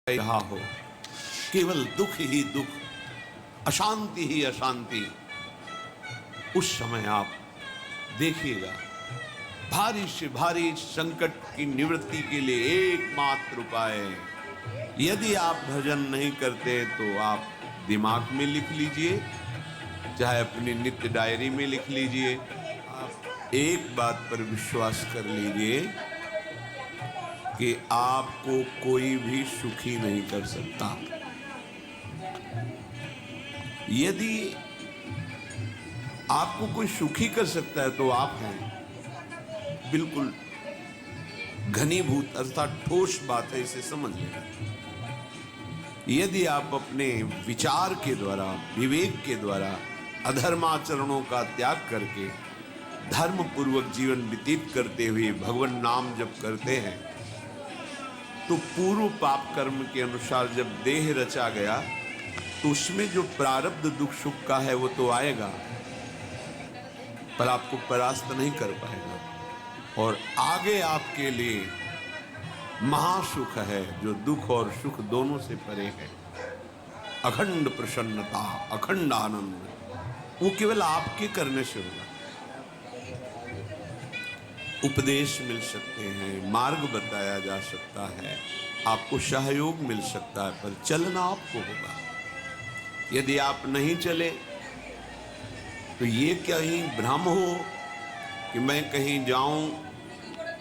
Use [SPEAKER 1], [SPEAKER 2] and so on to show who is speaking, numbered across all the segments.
[SPEAKER 1] रहा हो, केवल दुख ही दुख, अशांति ही अशांति, उस समय आप देखिएगा भारी से भारी संकट की निवृत्ति के लिए एकमात्र उपाय है। यदि आप भजन नहीं करते तो आप दिमाग में लिख लीजिए, चाहे अपनी नित्य डायरी में लिख लीजिए। आप एक बात पर विश्वास कर लीजिए कि आपको कोई भी सुखी नहीं कर सकता। यदि आपको कोई सुखी कर सकता है तो आप हैं। बिल्कुल घनीभूत अर्थात ठोस बात है, इसे समझ लेना। यदि आप अपने विचार के द्वारा, विवेक के द्वारा अधर्माचरणों का त्याग करके धर्म पूर्वक जीवन व्यतीत करते हुए भगवान नाम जप करते हैं, तो पूर्व पाप कर्म के अनुसार जब देह रचा गया तो उसमें जो प्रारब्ध दुख सुख का है वो तो आएगा, पर आपको परास्त नहीं कर पाएगा। और आगे आपके लिए महासुख है जो दुख और सुख दोनों से परे है। अखंड प्रसन्नता, अखंड आनंद, वो केवल आपके करने से होगा। उपदेश मिल सकते हैं, मार्ग बताया जा सकता है, आपको सहयोग मिल सकता है, पर चलना आपको होगा। यदि आप नहीं चले तो ये कहीं भ्रम हो कि मैं कहीं जाऊं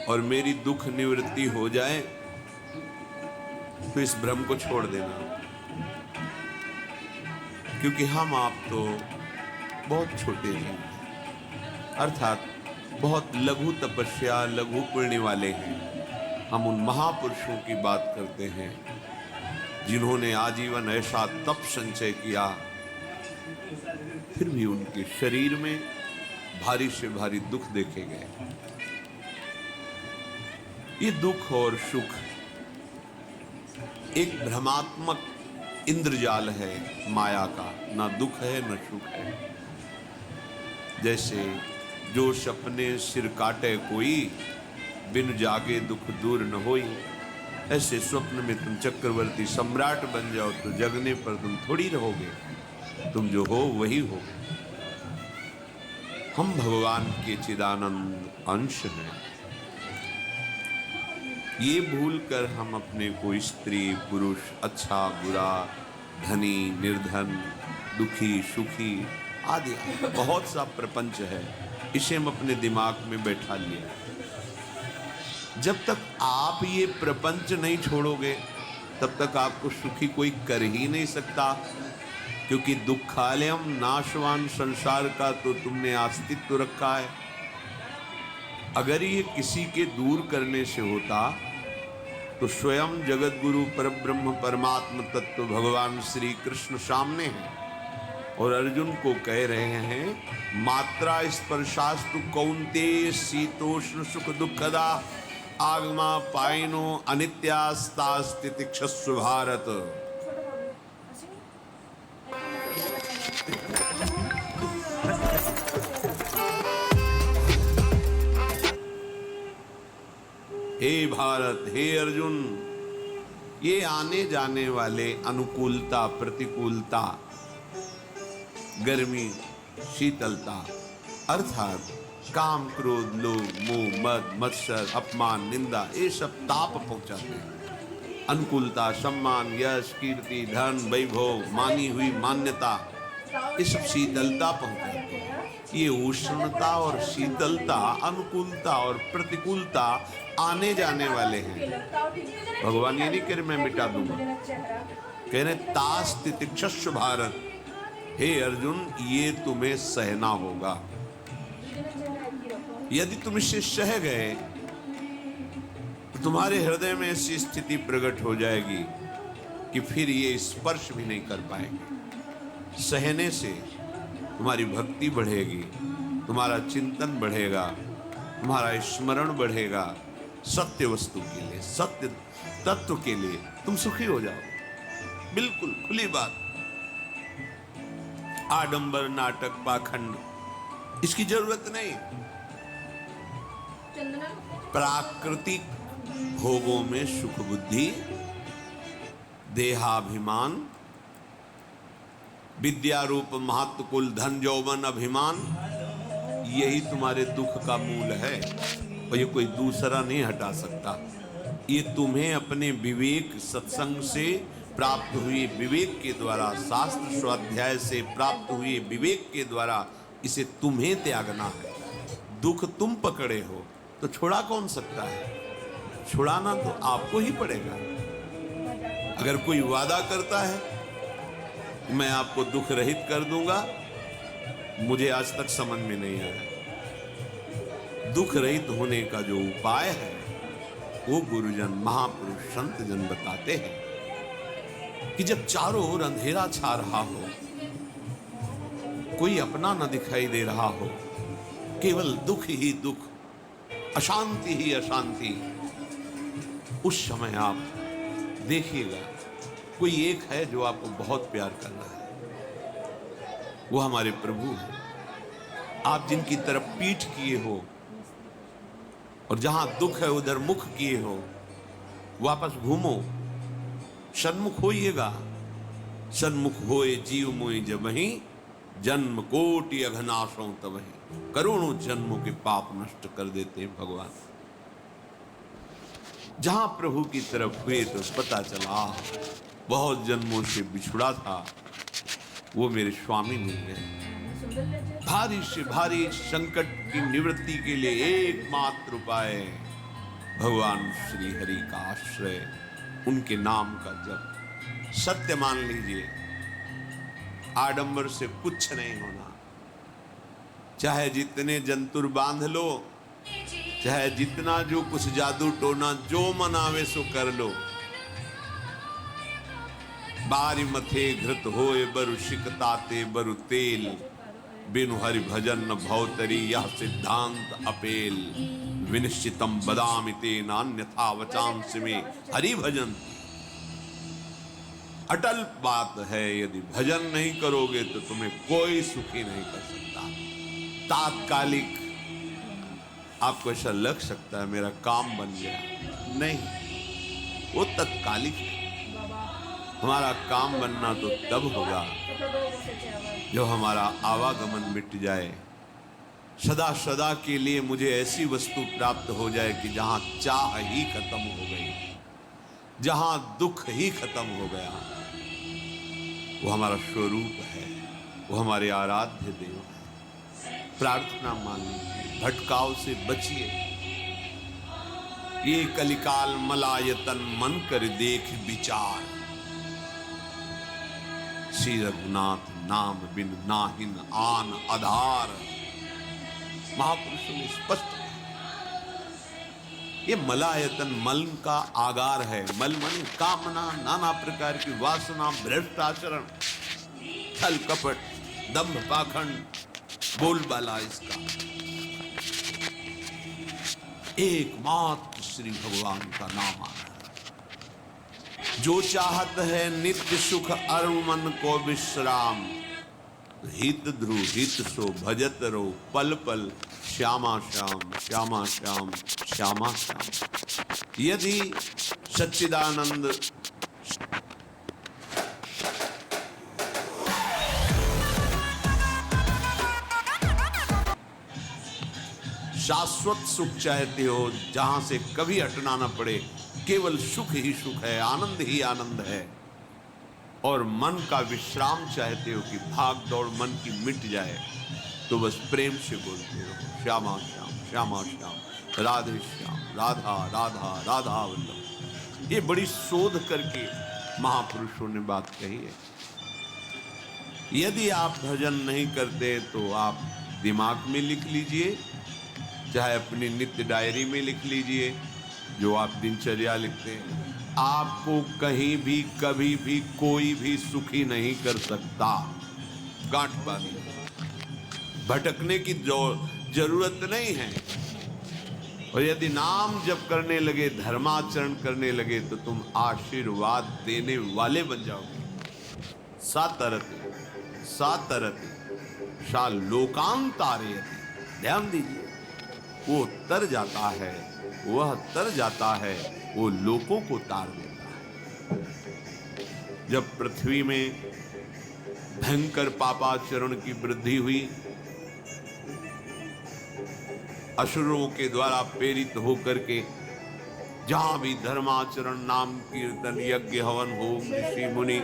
[SPEAKER 1] और मेरी दुख निवृत्ति हो जाए, तो इस भ्रम को छोड़ देना। क्योंकि हम आप तो बहुत छोटे हैं, अर्थात बहुत लघु तपस्या, लघु पुण्य वाले हैं। हम उन महापुरुषों की बात करते हैं जिन्होंने आजीवन ऐसा तप संचय किया, फिर भी उनके शरीर में भारी से भारी दुख देखे गए। ये दुख और सुख एक भ्रमात्मक इंद्रजाल है माया का, ना दुख है न सुख है। जैसे जो सपने सिर काटे कोई, बिन जागे दुख दूर न होई। ऐसे स्वप्न में तुम चक्रवर्ती सम्राट बन जाओ तो जगने पर तुम थोड़ी रहोगे, तुम जो हो वही हो। हम भगवान के चिदानंद अंश हैं। ये भूलकर हम अपने को स्त्री पुरुष, अच्छा बुरा, धनी निर्धन, दुखी सुखी आदि बहुत सा प्रपंच है, इसे हम अपने दिमाग में बैठा लिया। जब तक आप ये प्रपंच नहीं छोड़ोगे तब तक आपको सुखी कोई कर ही नहीं सकता। क्योंकि दुखालयम नाशवान संसार का तो तुमने अस्तित्व रखा है। अगर ये किसी के दूर करने से होता तो स्वयं जगत गुरु परब्रह्म परमात्म तत्व भगवान श्री कृष्ण सामने हैं और अर्जुन को कह रहे हैं, मात्रा स्पर्शास्तु कौन्तेय शीतोष्ण सुख दुखदा आगमा पायनो अनित्यास्तास्ति तिक्षस्व भारत। हे भारत, हे अर्जुन, ये आने जाने वाले अनुकूलता प्रतिकूलता, गर्मी शीतलता, अर्थात काम क्रोध लोभ मोह मद मत्सर अपमान निंदा, ये सब ताप पहुंचाते हैं। अनुकूलता सम्मान यश कीर्ति धन वैभव, मानी हुई मान्यता, ये सब शीतलता पहुंचाते हैं। ये उष्णता और शीतलता, अनुकूलता और प्रतिकूलता आने जाने वाले हैं। भगवान ये नहीं कह रहे मैं मिटा दूंगा, कह रहे तास्ति तिक्षस्व भारत। हे अर्जुन, ये तुम्हें सहना होगा। यदि तुम इसे सह गए तो तुम्हारे हृदय में ऐसी स्थिति प्रकट हो जाएगी कि फिर ये स्पर्श भी नहीं कर पाएंगे। सहने से तुम्हारी भक्ति बढ़ेगी, तुम्हारा चिंतन बढ़ेगा, तुम्हारा स्मरण बढ़ेगा। सत्य वस्तु के लिए, सत्य तत्व के लिए तुम सुखी हो जाओ। बिल्कुल खुली बात। आडंबर नाटक पाखंड इसकी जरूरत नहीं। प्राकृतिक भोगों में सुख बुद्धि देहाभिमान, विद्या रूप महत्व कुल धन यौवन अभिमान, यही तुम्हारे दुख का मूल है और ये कोई दूसरा नहीं हटा सकता। ये तुम्हें अपने विवेक सत्संग से प्राप्त हुए विवेक के द्वारा, शास्त्र स्वाध्याय से प्राप्त हुए विवेक के द्वारा इसे तुम्हें त्यागना है। दुख तुम पकड़े हो तो छुड़ा कौन सकता है? छुड़ाना तो आपको ही पड़ेगा। अगर कोई वादा करता है मैं आपको दुख रहित कर दूंगा, मुझे आज तक समझ में नहीं आया। दुख रहित होने का जो उपाय है वो गुरुजन, महापुरुष, संत जन बताते हैं कि जब चारों ओर अंधेरा छा रहा हो, कोई अपना न दिखाई दे रहा हो, केवल दुख ही दुख, अशांति ही अशांति, उस समय आप देखिएगा कोई एक है जो आपको बहुत प्यार कर रहा है। वो हमारे प्रभु हैं। आप जिनकी तरफ पीठ किए हो और जहां दुख है उधर मुख किए हो, वापस घूमो, सन्मुख होइएगा। सन्मुख होए जीव मोहि जबहि, जन्म कोटि अघनाशों तबहि। करोड़ों जन्मों के पाप नष्ट कर देते हैं भगवान। जहां प्रभु की तरफ हुए तो पता चला बहुत जन्मों से बिछुड़ा था, वो मेरे स्वामी मिल गए। भारी से भारी संकट की निवृत्ति के लिए एकमात्र उपाय भगवान श्री हरि का आश्रय, उनके नाम का जप। सत्य मान लीजिए, आडंबर से कुछ नहीं होना। चाहे जितने जंतुर बांध लो, चाहे जितना जो कुछ जादू टोना जो मन आवे सो कर लो, बारी मथे घृत होए बरु शिकताते बरु तेल, बिनु हरि भजन न भवतरी यह सिद्धांत अपेल। विनिश्चितम बदामि तेन अन्यथा वचांसि में हरि भजन। अटल बात है, यदि भजन नहीं करोगे तो तुम्हें कोई सुखी नहीं कर सकता। तात्कालिक आपको ऐसा लग सकता है मेरा काम बन गया, नहीं, वो तत्कालिक है। हमारा काम बनना तो तब होगा जब हमारा आवागमन मिट जाए, सदा सदा के लिए मुझे ऐसी वस्तु प्राप्त हो जाए कि जहां चाह ही खत्म हो गई, जहां दुख ही खत्म हो गया। वो हमारा स्वरूप है, वो हमारे आराध्य देव है। प्रार्थना मान लीजिए, भटकाव से बचिए। ये कलिकाल मलायतन मन कर देख विचार, श्री रघुनाथ नाम बिन नाहिन आन आधार। महापुरुषों ने स्पष्ट, ये मलायतन मल का आगार है। मल मन कामना, नाना प्रकार की वासना, भ्रष्ट आचरण, छल कपट, दंभ पाखंड, बोलबाला, इसका एकमात्र श्री भगवान का नाम आ रहा है। जो चाहत है नित्य सुख अरु मन को विश्राम, हित ध्रुव हित सो भजत रो पल पल, श्यामा श्याम श्यामा श्याम श्यामा श्याम। यदि सच्चिदानंद शाश्वत सुख चाहते हो, जहां से कभी हटना न पड़े, केवल सुख ही सुख है, आनंद ही आनंद है, और मन का विश्राम चाहते हो कि भाग दौड़ मन की मिट जाए, तो बस प्रेम से बोलते रहो श्यामा श्याम श्यामा श्याम, राधे श्याम, राधा राधा राधा वल्लभ। ये बड़ी शोध करके महापुरुषों ने बात कही है। यदि आप भजन नहीं करते तो आप दिमाग में लिख लीजिए, चाहे अपनी नित्य डायरी में लिख लीजिए, जो आप दिनचर्या लिखते हैं। आपको कहीं भी कभी भी कोई भी सुखी नहीं कर सकता। गांठ बांधी, भटकने की जरूरत नहीं है। और यदि नाम जप करने लगे, धर्माचरण करने लगे, तो तुम आशीर्वाद देने वाले बन जाओगे। सातरति सातरति सा लोकांतारयति। ध्यान दीजिए, वो तर जाता है, वह तर जाता है, वो लोगों को तार देता है। जब पृथ्वी में भयंकर पापाचरण की वृद्धि हुई, असुरों के द्वारा प्रेरित होकर के जहां भी धर्माचरण, नाम कीर्तन, यज्ञ, हवन, होम, ऋषि मुनि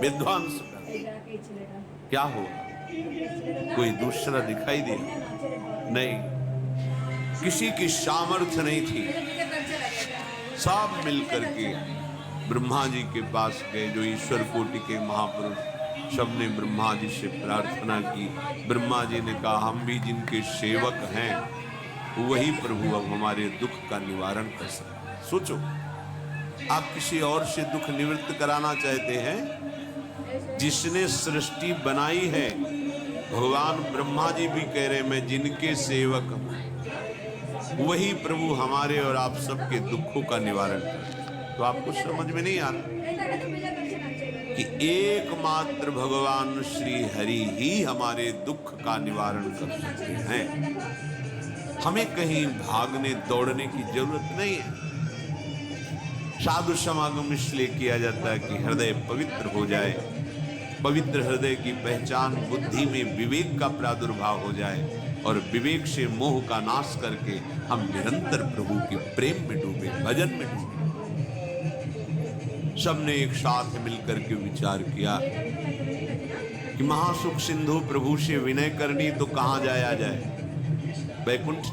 [SPEAKER 1] विध्वंस कर, क्या हुआ? कोई दूसरा दिखाई दिया? नहीं, किसी की सामर्थ्य नहीं थी। सब मिलकर के ब्रह्मा जी के पास गए, जो ईश्वर कोटि के महापुरुष। सबने ब्रह्मा जी से प्रार्थना की। ब्रह्मा जी ने कहा, हम भी जिनके सेवक हैं, वही प्रभु अब हमारे दुख का निवारण कर सकते। सोचो, आप किसी और से दुख निवृत्त कराना चाहते हैं? जिसने सृष्टि बनाई है, भगवान ब्रह्मा जी भी कह रहे, मैं जिनके सेवक हूं, वही प्रभु हमारे और आप सबके दुखों का निवारण कर। तो आपको समझ में नहीं आता कि एकमात्र भगवान श्री हरि ही हमारे दुख का निवारण कर सकते हैं। हमें कहीं भागने दौड़ने की जरूरत नहीं है। साधु समागम इसलिए किया जाता है कि हृदय पवित्र हो जाए। पवित्र हृदय की पहचान बुद्धि में विवेक का प्रादुर्भाव हो जाए, और विवेक से मोह का नाश करके हम निरंतर प्रभु के प्रेम में डूबे, भजन में डूबे। सबने एक साथ मिलकर के विचार किया कि महासुख सिंधु प्रभु से विनय करनी तो कहां जाया जाए? वैकुंठ